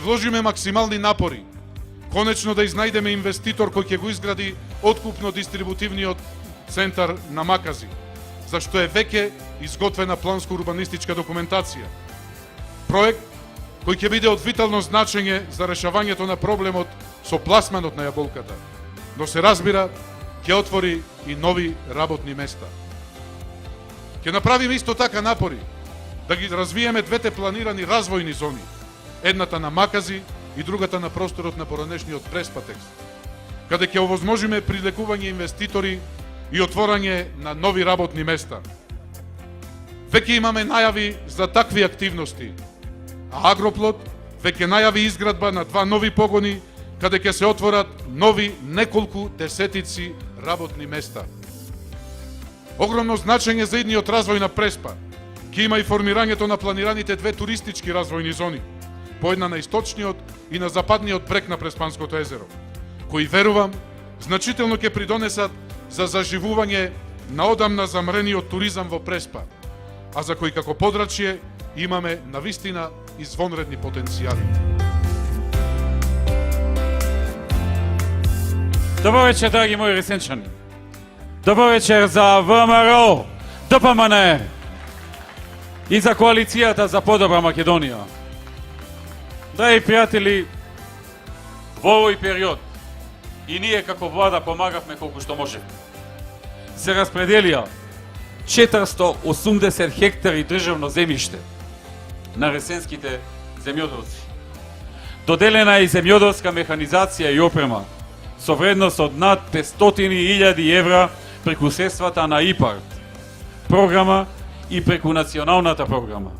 вложиме максимални напори, конечно да изнајдеме инвеститор кој ќе го изгради откупно-дистрибутивниот центар на Макази, за што е веќе изготвена планско-урбанистичка документација. Проект кој ќе биде од витално значење за решавањето на проблемот со пласманот на јаболката, но се разбира, ќе отвори и нови работни места. Ќе направиме исто така напори да ги развиеме двете планирани развојни зони, едната на Макази и другата на просторот на поранешниот Преспатекс, каде ќе овозможиме привлекување инвеститори и отворање на нови работни места. Веќе имаме најави за такви активности, а Агроплод веќе најави изградба на 2 нови погони, каде ќе се отворат нови неколку десетици работни места. Огромно значење за идниот развој на Преспа ќе има и формирањето на планираните 2 туристички развојни зони, по една на источниот и на западниот брег на Преспанското езеро, кои верувам значително ќе придонесат за заживување на одамна замрениот туризам во Преспа, а за кој како подрачје имаме навистина извонредни потенцијали. Добро вечер, драги мои ресенчани. Добро вечер за ВМРО, ДПМН и за коалицијата за подобра Македонија. Драги пријатели, во овој период и ние како влада помагавме колку што можевме. Се распределија 480 хектари државно земјиште на ресенските земјоделци. Доделена е и земјоделска механизација и опрема со вредност од над 500.000 евра преку средствата на ИПАРД програма и преку националната програма.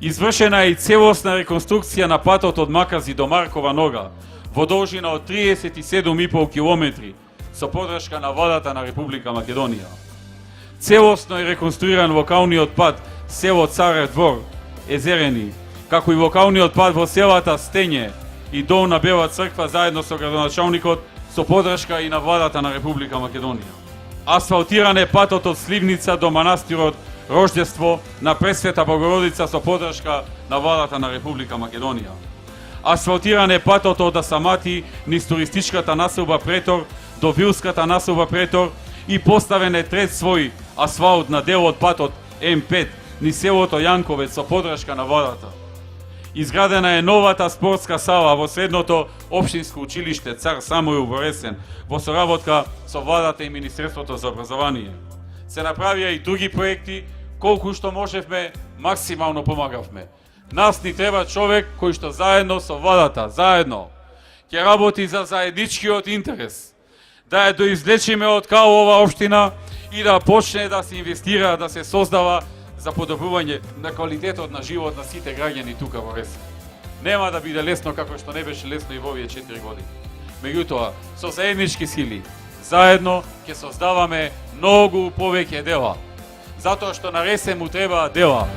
Извршена е и целосна реконструкција на патот од Макази до Маркова нога во должина од 37,5 километри со подршка на владата на Република Македонија. Целосно е реконструиран локалниот пат село Царев двор, Езерени, како и локалниот пат во селата Стење и Долна Бела црква заедно со градоначалникот со подршка и на владата на Република Македонија. Асфалтиран е патот од Сливница до манастирот Рождество на Пресвета Богородица со подршка на владата на Република Македонија. Асфалтиран е патот од Асамати низ туристичката населба Претор до вилската населба Претор и поставен е трет свој асфалт на дел од патот М5 низ селото Јанковец со подршка на владата. Изградена е новата спортска сала во средното општинско училиште Цар Самуил во Ресен во соработка со владата и Министерството за образование. Се направија и други проекти, колку што можевме, максимално помагавме. Нас ни треба човек кој што заедно со владата, заедно, ќе работи за заедничкиот интерес, да ја доизвлечиме од као ова општина и да почне да се инвестира, да се создава за подобрување на квалитетот на живот на сите граѓани тука во Ресен. Нема да биде лесно како што не беше лесно и во овие 4 години. Меѓутоа, со заеднички сили, заедно ќе создаваме многу повеќе дела. Затоа што на Ресен му треба дела.